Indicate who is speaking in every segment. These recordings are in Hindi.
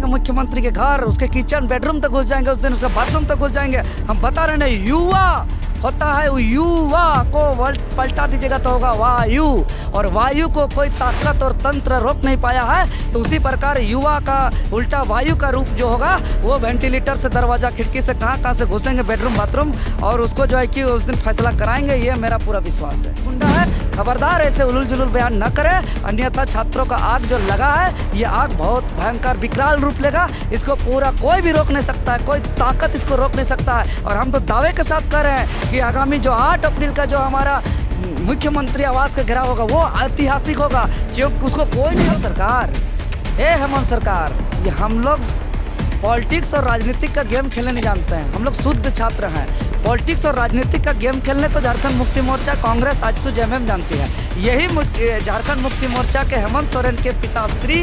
Speaker 1: जाएंगे मुख्यमंत्री के घर, उसके किचन बेडरूम तक घुस जाएंगे, उस दिन उसका बाथरूम तक घुस जाएंगे। हम बता रहे हैं, युवा होता है, वो युवा को पलटा दीजिएगा तो होगा वायु, और वायु को कोई ताकत और तंत्र रोक नहीं पाया है। तो उसी प्रकार युवा का उल्टा वायु का रूप जो होगा वो वेंटिलेटर से, दरवाजा खिड़की से कहाँ से घुसेंगे बेडरूम बाथरूम, और उसको जो है कि उस दिन फैसला कराएंगे। ये मेरा पूरा विश्वास है। गुंडा है, खबरदार ऐसे उलूल जुलूल बयान न करे, अन्यथा छात्रों का आग जो लगा है, ये आग बहुत भयंकर विकराल रूप लेगा। इसको पूरा कोई भी रोक नहीं सकता है, कोई ताकत इसको रोक नहीं सकता है। और हम तो दावे के साथ कह रहे हैं कि आगामी जो 8 अप्रैल का जो हमारा मुख्यमंत्री आवास का घेराव होगा वो ऐतिहासिक होगा, क्योंकि उसको कोई नहीं। सरकार, हेमंत सरकार, ये हम लोग पॉलिटिक्स और राजनीतिक का गेम खेलने नहीं जानते हैं। हम लोग शुद्ध छात्र हैं। पॉलिटिक्स और राजनीतिक का गेम खेलने तो झारखंड मुक्ति मोर्चा, कांग्रेस, आजसू, जेएमएम जानती है। यही झारखंड मुक्ति मोर्चा के हेमंत सोरेन के पिताश्री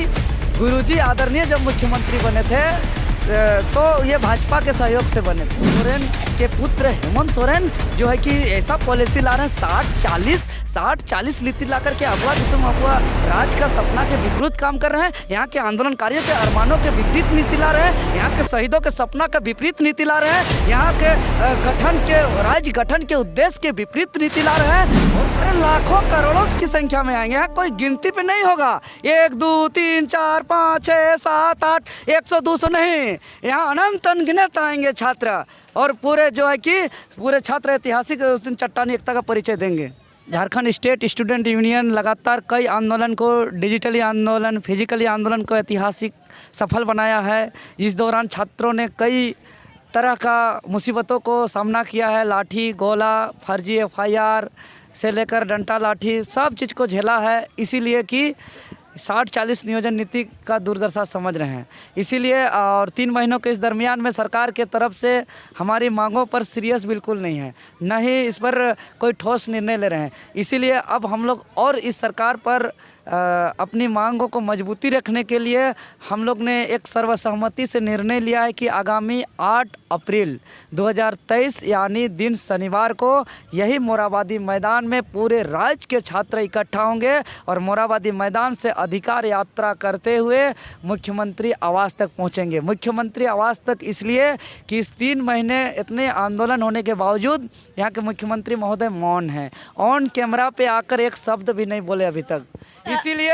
Speaker 1: गुरुजी आदरणीय जब मुख्यमंत्री बने थे तो ये भाजपा के सहयोग से बने थे। सोरेन के पुत्र हेमंत सोरेन जो है कि ऐसा पॉलिसी ला रहे हैं, 60-40 नीति ला करके अगवा किस्म अगवा राज का सपना के विपरीत काम कर रहे हैं। यहाँ के आंदोलनकारियों के अरमानों के विपरीत नीति ला रहे हैं, यहाँ के शहीदों के सपना का विपरीत नीति ला रहे हैं, यहाँ के राज्य गठन के उद्देश्य के विपरीत नीति ला रहे हैं। और लाखों करोड़ों की संख्या में आएंगे, यहाँ कोई गिनती पे नहीं होगा। 1 2 3 4 5 6 7 8 100 200 नहीं, यहाँ अनंत अनगिनत आएंगे छात्र, और पूरे जो है कि पूरे छात्र ऐतिहासिक उस दिन चट्टानी एकता का परिचय देंगे। झारखंड स्टेट स्टूडेंट यूनियन लगातार कई आंदोलन को, डिजिटली आंदोलन, फिजिकली आंदोलन को ऐतिहासिक सफल बनाया है। इस दौरान छात्रों ने कई तरह का मुसीबतों को सामना किया है। लाठी, गोला, फर्जी FIR से लेकर डंडा लाठी, सब चीज़ को झेला है। इसीलिए कि 60-40 नियोजन नीति का दुर्दशा समझ रहे हैं। इसीलिए और 3 महीनों के इस दरमियान में सरकार के तरफ से हमारी मांगों पर सीरियस बिल्कुल नहीं है, न ही इस पर कोई ठोस निर्णय ले रहे हैं। इसीलिए अब हम लोग और इस सरकार पर अपनी मांगों को मजबूती रखने के लिए हम लोग ने एक सर्वसहमति से निर्णय लिया है कि आगामी 8 अप्रैल 2023 यानी दिन शनिवार को यही मोराबादी मैदान में पूरे राज्य के छात्र इकट्ठा होंगे और मोराबादी मैदान से अधिकार यात्रा करते हुए मुख्यमंत्री आवास तक पहुंचेंगे। मुख्यमंत्री आवास तक इसलिए कि इस 3 महीने इतने आंदोलन होने के बावजूद यहाँ के मुख्यमंत्री महोदय मौन हैं, ऑन कैमरा पे आकर एक शब्द भी नहीं बोले अभी तक। इसीलिए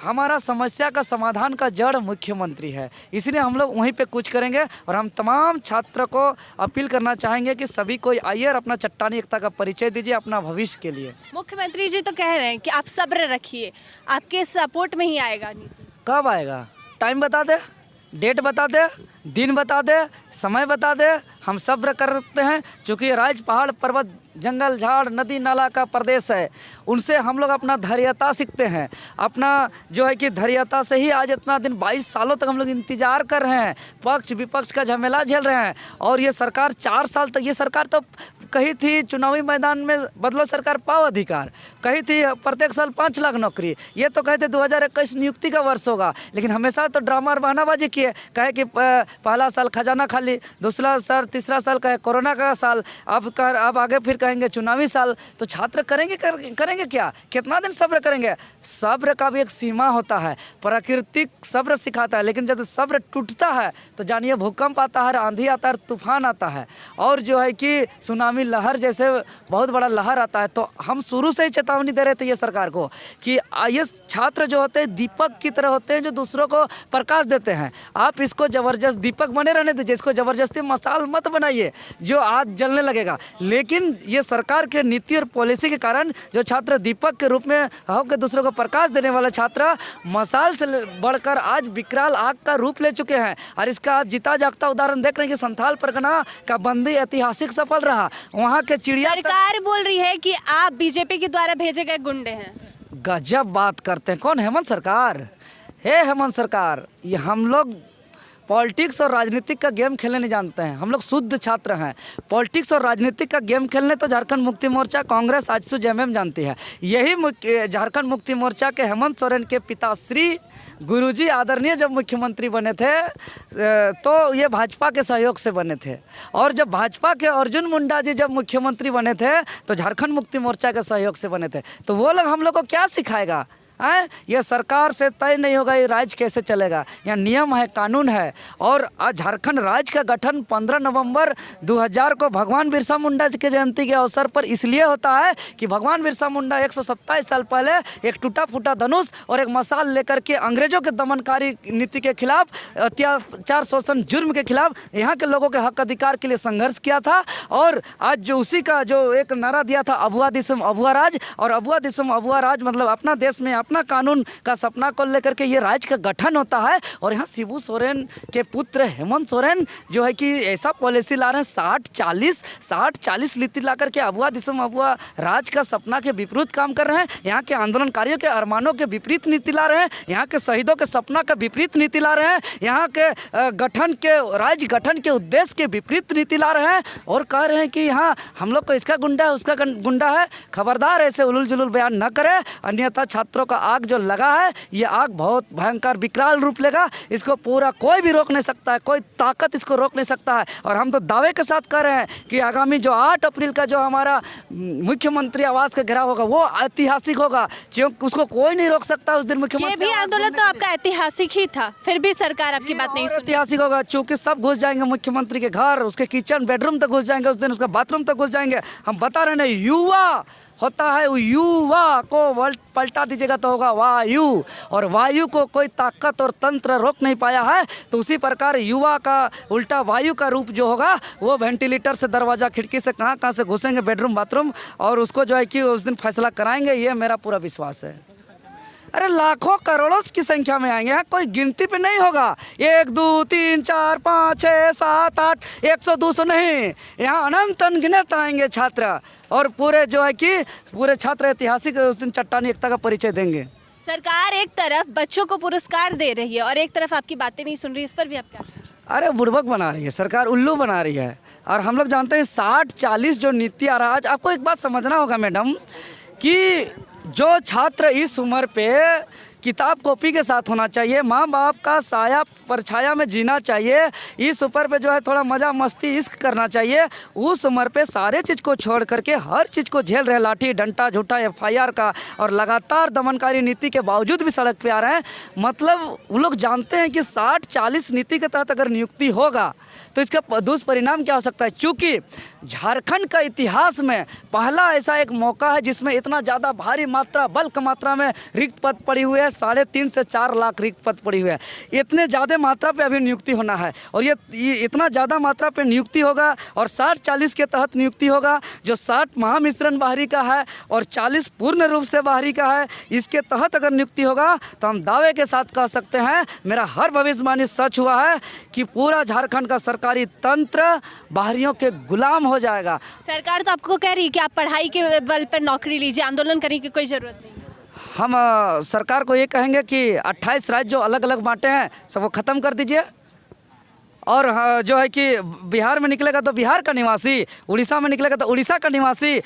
Speaker 1: हमारा समस्या का समाधान का जड़ मुख्यमंत्री है, इसलिए हम लोग वहीं पे कुछ करेंगे। और हम तमाम छात्रों को अपील करना चाहेंगे कि सभी कोई आइए और अपना चट्टानी एकता का परिचय दीजिए अपना भविष्य के लिए।
Speaker 2: मुख्यमंत्री जी तो कह रहे हैं कि आप सब्र रखिए, आपके सपोर्ट में ही आएगा नीति।
Speaker 1: कब आएगा? टाइम बता दे, डेट बता दे, दिन बता दे, समय बता दे, हम सब्र करते हैं। क्योंकि राज्य, पहाड़, पर्वत, जंगल, झाड़, नदी नाला का प्रदेश है, उनसे हम लोग अपना धैर्यता सीखते हैं। अपना जो है कि धैर्यता से ही आज इतना दिन 22 सालों तक हम लोग इंतजार कर रहे हैं, पक्ष विपक्ष का झमेला झेल रहे हैं। और ये सरकार 4 साल तक, ये सरकार तो कही थी चुनावी मैदान में बदलो सरकार पाओ अधिकार, कही थी प्रत्येक साल 5 लाख नौकरी, ये तो कहते 2021 नियुक्ति का वर्ष होगा। लेकिन हमेशा तो ड्रामा और बहानाबाजी किए, कहे कि पहला साल खजाना खाली, दूसरा साल, तीसरा साल कहे कोरोना का साल, अब आगे फिर कहेंगे चुनावी साल। तो छात्र करेंगे क्या? कितना दिन सब्र करेंगे? सब्र का भी एक सीमा होता है, प्राकृतिक सब्र सिखाता है, लेकिन जब सब्र टूटता है तो जानिए भूकंप आता है, आंधी आता है, तूफान आता है, और जो है कि सुनामी लहर जैसे बहुत बड़ा लहर आता है। तो हम शुरू से ही चेतावनी दे रहे थे ये सरकार को कि ये छात्र जो होते हैं दीपक की तरह होते हैं जो दूसरों को प्रकाश देते हैं। आप इसको जबरदस्त दीपक बने रहने दीजिए, इसको जबरदस्ती मसाल मत बनाइए जो आज जलने लगेगा। लेकिन ये सरकार के नीति और पॉलिसी के कारण जो छात्र दीपक के रूप में होकर दूसरों को प्रकाश देने वाले छात्र मसाल से बढ़कर आज विकराल आग का रूप ले चुके हैं। और इसका आप जीता जागता उदाहरण देख रहे हैं कि संथाल परगना का बंदी ऐतिहासिक सफल रहा। वहाँ के चिड़िया,
Speaker 2: सरकार बोल रही है कि आप बीजेपी के द्वारा भेजे गए गुंडे हैं।
Speaker 1: गजब बात करते हैं। कौन? हेमंत सरकार। हेमंत सरकार, ये हम लोग पॉलिटिक्स और राजनीतिक का गेम खेलने नहीं जानते हैं। हम लोग शुद्ध छात्र हैं। पॉलिटिक्स और राजनीतिक का गेम खेलने तो झारखंड मुक्ति मोर्चा, कांग्रेस, आजसू, जेएमएम जानती है। यही झारखंड मुक्ति मोर्चा के हेमंत सोरेन के पिताश्री गुरुजी आदरणीय जब मुख्यमंत्री बने थे तो ये भाजपा के सहयोग से बने थे। और जब भाजपा के अर्जुन मुंडा जी जब मुख्यमंत्री बने थे तो झारखंड मुक्ति मोर्चा के सहयोग से बने थे। तो वो लोग हम लोग को क्या सिखाएगा? हैं? ये सरकार से तय नहीं होगा, ये राज्य कैसे चलेगा? यहाँ नियम है, कानून है। और आज झारखंड राज्य का गठन 15 नवंबर 2000 को भगवान बिरसा मुंडा जी के जयंती के अवसर पर इसलिए होता है कि भगवान बिरसा मुंडा 127 साल पहले एक टूटा फूटा धनुष और एक मसाल लेकर के अंग्रेजों के दमनकारी नीति के खिलाफ, अत्याचार शोषण जुर्म के खिलाफ यहाँ के लोगों के हक अधिकार के लिए संघर्ष किया था। और आज जो उसी का जो एक नारा दिया था, अभुआ दिसम अभुआ राज, और अभुआ दिसम अभुआ राज मतलब अपना देश में अपना कानून का सपना को लेकर के ये राज्य का गठन होता है। और यहाँ शिबू सोरेन के पुत्र हेमंत सोरेन जो है कि ऐसा पॉलिसी ला रहे हैं 60-40 नीति ला करके अभुआ दिसम अभुआ राज का सपना के विपरीत काम कर रहे हैं। यहाँ के आंदोलनकारियों के अरमानों के विपरीत नीति ला रहे हैं, यहाँ के शहीदों के सपना का विपरीत नीति ला रहे हैं, यहाँ के राज्य गठन के उद्देश्य के विपरीत नीति ला रहे हैं। और कह रहे हैं कि यहाँ हम लोग को इसका गुंडा है, उसका गुंडा है। खबरदार ऐसे उलूल जुलूल बयान न करें, अन्यथा छात्रों का आग जो लगा है ये आग बहुत भयंकर विकराल रूप लेगा। इसको पूरा कोई भी रोक नहीं सकता है, कोई ताकत इसको रोक नहीं सकता है। और हम तो दावे के साथ कह रहे हैं कि आगामी जो 8 अप्रैल का जो हमारा मुख्यमंत्री आवास का घेराव होगा वो ऐतिहासिक होगा, क्योंकि उसको कोई नहीं रोक सकता। उस दिन मुख्यमंत्री
Speaker 2: ये भी आंदोलन तो आपका ऐतिहासिक ही था, फिर भी सरकार आपकी बात नहीं सुनी।
Speaker 1: ऐतिहासिक होगा क्योंकि सब घुस जाएंगे मुख्यमंत्री के घर, उसके किचन बेडरूम तक घुस जाएंगे, उस दिन उसका बाथरूम तक घुस जाएंगे। हम बता रहे हैं युवा होता है, वो युवा को पलटा दीजिएगा तो होगा वायु, और वायु को कोई ताकत और तंत्र रोक नहीं पाया है। तो उसी प्रकार युवा का उल्टा वायु का रूप जो होगा वो वेंटिलेटर से, दरवाज़ा खिड़की से कहाँ से घुसेंगे बेडरूम बाथरूम, और उसको जो है कि उस दिन फैसला कराएंगे। ये मेरा पूरा विश्वास है। अरे लाखों करोड़ों की संख्या में आएंगे, यहाँ कोई गिनती पे नहीं होगा 1 2 3 4 5 6 7 8 100 200 नहीं, यहाँ अनंत अनगिनत आएंगे छात्र, और पूरे जो है कि पूरे छात्र ऐतिहासिक उस दिन चट्टानी एकता का परिचय देंगे।
Speaker 2: सरकार एक तरफ बच्चों को पुरस्कार दे रही है और एक तरफ आपकी बातें नहीं सुन रही, इस पर भी आप क्या?
Speaker 1: अरे बुड़बक बना रही है सरकार, उल्लू बना रही है। और हम लोग जानते हैं 60-40 जो नीति आ रहा है। आज आपको एक बात समझना होगा मैडम कि जो छात्र इस उम्र पे किताब कॉपी के साथ होना चाहिए, माँ बाप का साया परछाया में जीना चाहिए, इस उम्र पे जो है थोड़ा मज़ा मस्ती इश्क करना चाहिए, उस उम्र पे सारे चीज़ को छोड़ करके हर चीज़ को झेल रहे, लाठी डंडा झूठा FIR का, और लगातार दमनकारी नीति के बावजूद भी सड़क पे आ रहे हैं। मतलब वो लोग जानते हैं कि 60-40 नीति के तहत अगर नियुक्ति होगा तो इसका दुष्परिणाम क्या हो सकता है। चूँकि झारखंड का इतिहास में पहला ऐसा एक मौका है जिसमें इतना ज़्यादा भारी मात्रा, बल्क मात्रा में रिक्त पद पड़ी हुई है, 3.5 से 4 लाख रिक्त पद पड़ी हुई है। इतने ज़्यादा मात्रा पे अभी नियुक्ति होना है, और ये इतना ज़्यादा मात्रा पे नियुक्ति होगा, और 60-40 के तहत नियुक्ति होगा। जो 60 महामिश्रण बाहरी का है और 40 पूर्ण रूप से बाहरी का है, इसके तहत अगर नियुक्ति होगा तो हम दावे के साथ कह सकते हैं, मेरा हर भविष्यवाणी सच हुआ है कि पूरा झारखंड का सरकारी तंत्र बाहरियों के गुलाम हो जाएगा।
Speaker 2: सरकार तो आपको कह रही है कि आप पढ़ाई के बल पर नौकरी लीजिए, आंदोलन करने की कोई ज़रूरत नहीं।
Speaker 1: हम सरकार को ये कहेंगे कि 28 राज्य जो अलग अलग बांटे हैं सब वो ख़त्म कर दीजिए, और जो है कि बिहार में निकलेगा तो बिहार का निवासी, उड़ीसा में निकलेगा तो उड़ीसा का निवासी,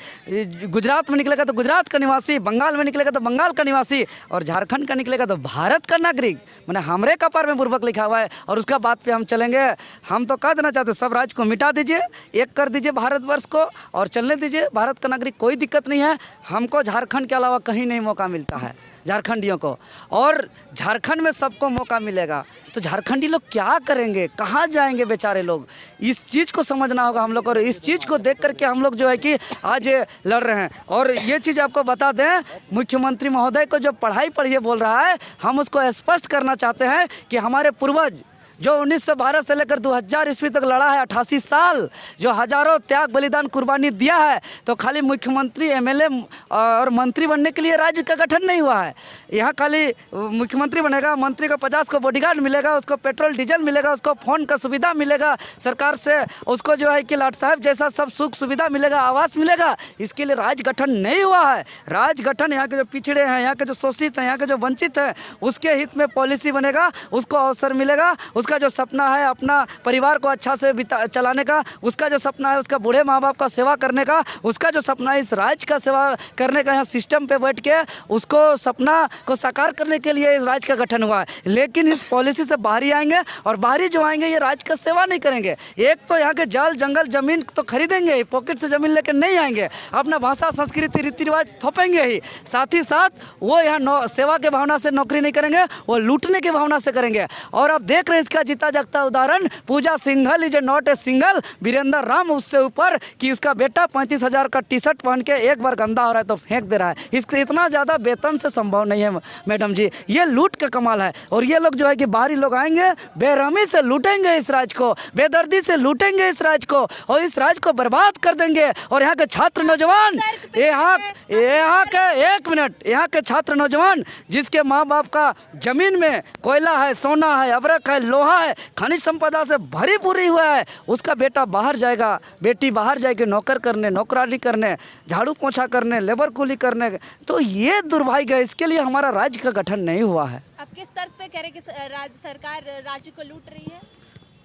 Speaker 1: गुजरात में निकलेगा तो गुजरात का निवासी, बंगाल में निकलेगा तो बंगाल का निवासी, और झारखंड का निकलेगा तो भारत का नागरिक। मैंने हमरे कपार में बुर्बक लिखा हुआ है, और उसका बात पे हम चलेंगे। हम तो कह देना चाहते सब राज्य को मिटा दीजिए, एक कर दीजिए भारतवर्ष को, और चलने दीजिए भारत का नागरिक, कोई दिक्कत नहीं है। हमको झारखंड के अलावा कहीं नहीं मौका मिलता है झारखंडियों को, और झारखंड में सबको मौका मिलेगा। तो झारखंडी लोग क्या करेंगे, कहाँ जाएंगे बेचारे लोग, इस चीज़ को समझना होगा हम लोग, और इस चीज़ को देख करके हम लोग जो है कि आज लड़ रहे हैं। और ये चीज़ आपको बता दें, मुख्यमंत्री महोदय को जो पढ़ाई पढ़िए बोल रहा है, हम उसको स्पष्ट करना चाहते हैं कि हमारे पूर्वज जो 1912 से लेकर 2000 ईस्वी तक लड़ा है, 88 साल, जो हजारों त्याग बलिदान कुर्बानी दिया है, तो खाली मुख्यमंत्री MLA और मंत्री बनने के लिए राज्य का गठन नहीं हुआ है। यहाँ खाली मुख्यमंत्री बनेगा, मंत्री को 50 को बॉडीगार्ड मिलेगा, उसको पेट्रोल डीजल मिलेगा, उसको फ़ोन का सुविधा मिलेगा सरकार से, उसको जो है कि लाट साहब जैसा सब सुख सुविधा मिलेगा, आवास मिलेगा। इसके लिए राज्य गठन नहीं हुआ है। राज्य गठन यहाँ के जो पिछड़े हैं, यहाँ के जो शोषित हैं, यहाँ के जो वंचित हैं, उसके हित में पॉलिसी बनेगा, उसको अवसर मिलेगा, उसका जो सपना है अपना परिवार को अच्छा से चलाने का, उसका जो सपना है उसका बूढ़े माँ बाप का सेवा करने का, उसका जो सपना है इस राज्य का सेवा करने का, यहाँ सिस्टम पे बैठ के उसको सपना को साकार करने के लिए इस राज्य का गठन हुआ है। लेकिन इस पॉलिसी से बाहरी आएंगे और बाहरी जो आएंगे ये राज्य का सेवा नहीं करेंगे। एक तो यहाँ के जल जंगल जमीन तो खरीदेंगे ही, पॉकेट से जमीन लेकर नहीं आएंगे, अपना भाषा संस्कृति रीति रिवाज थोपेंगे ही, साथ ही साथ वो यहाँ सेवा के भावना से नौकरी नहीं करेंगे, वो लूटने की भावना से करेंगे। और अब देख रहे हैं इसका जीता जागता उदाहरण, Pooja Singhal is not a single, Virendra Ram उससे ऊपर कि इसका बेटा 35,000 का टी शर्ट पहन के एक बार गंदा हो रहा है तो फेंक दे रहा है। इससे इतना ज़्यादा वेतन से संभव नहीं है मैडम जी, ये लूट का कमाल है। और ये लोग जो है कि बाहरी लोग आएंगे बेरहमी से लूटेंगे इस राज्य को, बेदर्दी से लूटेंगे इस राज्य को और इस राज्य को बर्बाद कर देंगे। और यहाँ के छात्र नौजवान, यहाँ के एक मिनट, यहाँ के छात्र नौजवान जिसके माँ बाप का जमीन में कोयला है, सोना है, अबरक है, लोहा है, खनिज संपदा से भरी पूरी हुआ है, उसका बेटा बाहर जाएगा, बेटी बाहर जाएगी नौकर करने, नौकरानी करने, झाड़ू पोछा करने, लेबर कूली करने। तो ये दुर्भाग्य है, इसके लिए हमारा राज्य का गठन नहीं हुआ है।
Speaker 2: आप किस तर्क पे कह रहे हैं कि राज्य सरकार राज्य को लूट रही है?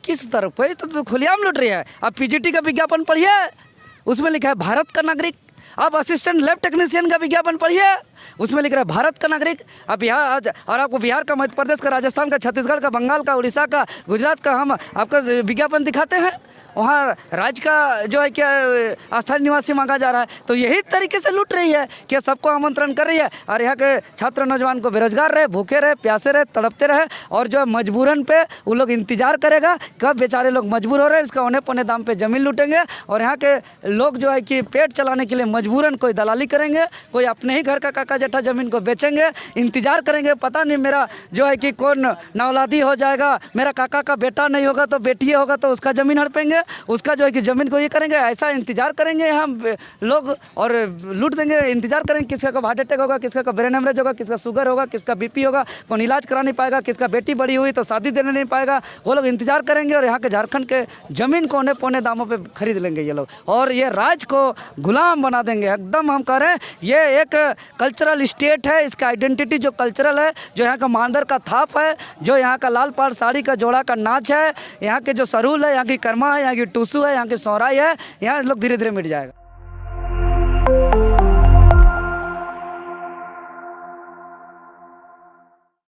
Speaker 1: किस तरफ पे? तो खुलेआम लूट रही है। अब पीजीटी का विज्ञापन पढ़िए, उसमें लिखा है भारत का नागरिक। अब असिस्टेंट लैब टेक्नीशियन का विज्ञापन पढ़िए, उसमें लिख रहा है भारत का नागरिक। अब बिहार, और आपको बिहार का, मध्य प्रदेश का, राजस्थान का, छत्तीसगढ़ का, बंगाल का, उड़ीसा का, गुजरात का हम आपका विज्ञापन दिखाते हैं, वहाँ राज्य का जो है क्या स्थानीय निवासी मांगा जा रहा है। तो यही तरीके से लूट रही है कि सबको आमंत्रण कर रही है और यहाँ के छात्र नौजवान को बेरोजगार रहे, भूखे रहे, प्यासे रहे, तड़पते रहे। और जो है मजबूरन पे वो लोग इंतजार करेगा कब बेचारे लोग मजबूर हो रहे हैं, इसका औने पौने दाम पे ज़मीन लूटेंगे। और यहाँ के लोग जो है कि पेट चलाने के लिए मजबूरन कोई दलाली करेंगे, कोई अपने ही घर का काका जेठा ज़मीन को बेचेंगे, इंतजार करेंगे पता नहीं मेरा जो है कि कौन नौलादी हो जाएगा, मेरा काका का बेटा नहीं होगा तो बेटी होगा तो उसका ज़मीन हड़पेंगे, उसका जो है कि ज़मीन को ये करेंगे। ऐसा इंतजार करेंगे यहाँ लोग और लूट देंगे। इंतजार करेंगे किसका कब हार्ट अटैक होगा, किसका कब ब्रेन हेमरेज होगा, किसका शुगर होगा, किसका बीपी होगा, कौन इलाज करा नहीं पाएगा, किसका बेटी बड़ी हुई तो शादी देने नहीं पाएगा, वो लोग इंतजार करेंगे। और यहाँ के झारखंड के ज़मीन को औने पौने दामों पर खरीद लेंगे ये लोग और ये राज्य को गुलाम बना देंगे। एकदम हम कह रहे हैं ये एक कल्चरल स्टेट है, इसका आइडेंटिटी जो कल्चरल है, जो यहाँ का मांदर का थाप है, जो यहाँ का लाल पाड़ साड़ी का जोड़ा का नाच है, यहाँ के जो सरूल है, यहाँ की कर्मा है, यहाँ की टूसू है, यहाँ की सोहराई है, यहाँ लोग धीरे धीरे मिट जाएगा।